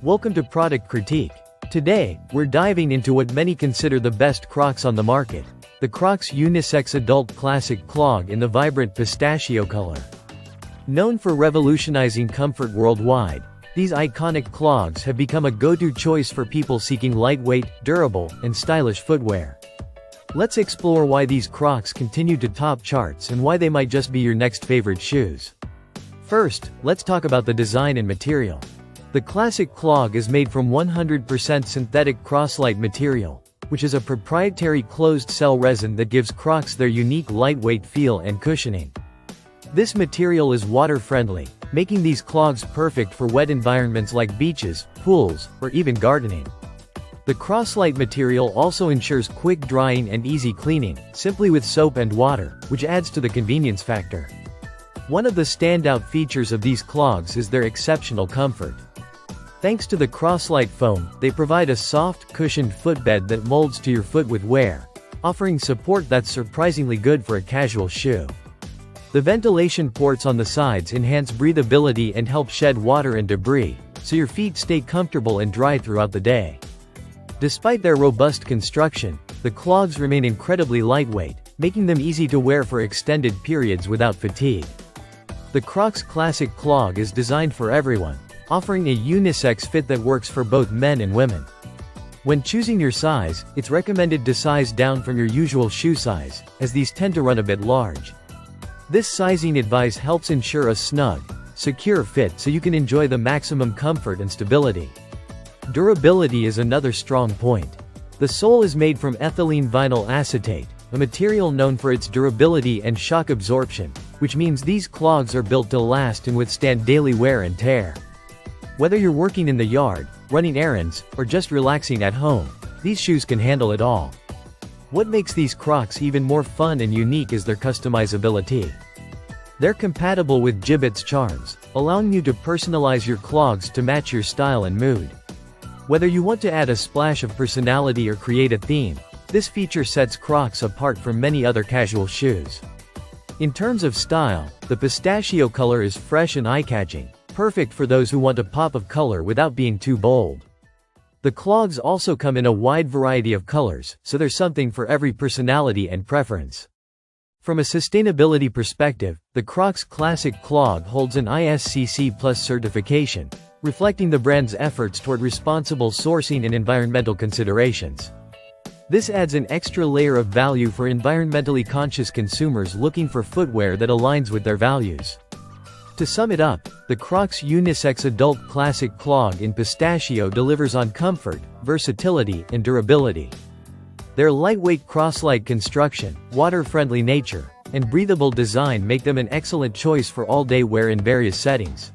Welcome to Product Critique. Today, we're diving into what many consider the best Crocs on the market, the Crocs Unisex Adult Classic Clog in the vibrant pistachio color. Known for revolutionizing comfort worldwide, these iconic clogs have become a go-to choice for people seeking lightweight, durable, and stylish footwear. Let's explore why these Crocs continue to top charts and why they might just be your next favorite shoes. First, let's talk about the design and material. The classic clog is made from 100% synthetic Croslite material, which is a proprietary closed-cell resin that gives Crocs their unique lightweight feel and cushioning. This material is water-friendly, making these clogs perfect for wet environments like beaches, pools, or even gardening. The Croslite material also ensures quick drying and easy cleaning, simply with soap and water, which adds to the convenience factor. One of the standout features of these clogs is their exceptional comfort. Thanks to the Croslite foam, they provide a soft, cushioned footbed that molds to your foot with wear, offering support that's surprisingly good for a casual shoe. The ventilation ports on the sides enhance breathability and help shed water and debris, so your feet stay comfortable and dry throughout the day. Despite their robust construction, the clogs remain incredibly lightweight, making them easy to wear for extended periods without fatigue. The Crocs Classic Clog is designed for everyone, offering a unisex fit that works for both men and women. When choosing your size, it's recommended to size down from your usual shoe size, as these tend to run a bit large. This sizing advice helps ensure a snug, secure fit so you can enjoy the maximum comfort and stability. Durability is another strong point. The sole is made from ethylene vinyl acetate, a material known for its durability and shock absorption, which means these clogs are built to last and withstand daily wear and tear. Whether you're working in the yard, running errands, or just relaxing at home, these shoes can handle it all. What makes these Crocs even more fun and unique is their customizability. They're compatible with Jibbitz charms, allowing you to personalize your clogs to match your style and mood. Whether you want to add a splash of personality or create a theme, this feature sets Crocs apart from many other casual shoes. In terms of style, the pistachio color is fresh and eye-catching, perfect for those who want a pop of color without being too bold. The clogs also come in a wide variety of colors, so there's something for every personality and preference. From a sustainability perspective, the Crocs Classic Clog holds an ISCC Plus certification, reflecting the brand's efforts toward responsible sourcing and environmental considerations. This adds an extra layer of value for environmentally conscious consumers looking for footwear that aligns with their values. To sum it up, the Crocs Unisex Adult Classic Clog in pistachio delivers on comfort, versatility, and durability. Their lightweight Croslite construction, water-friendly nature, and breathable design make them an excellent choice for all-day wear in various settings.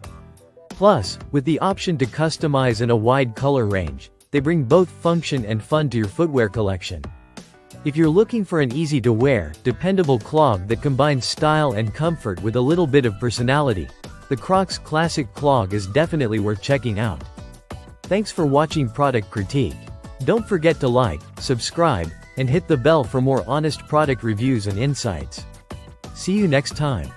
Plus, with the option to customize in a wide color range, they bring both function and fun to your footwear collection. If you're looking for an easy-to-wear, dependable clog that combines style and comfort with a little bit of personality, the Crocs Classic Clog is definitely worth checking out. Thanks for watching Product Critique. Don't forget to like, subscribe, and hit the bell for more honest product reviews and insights. See you next time.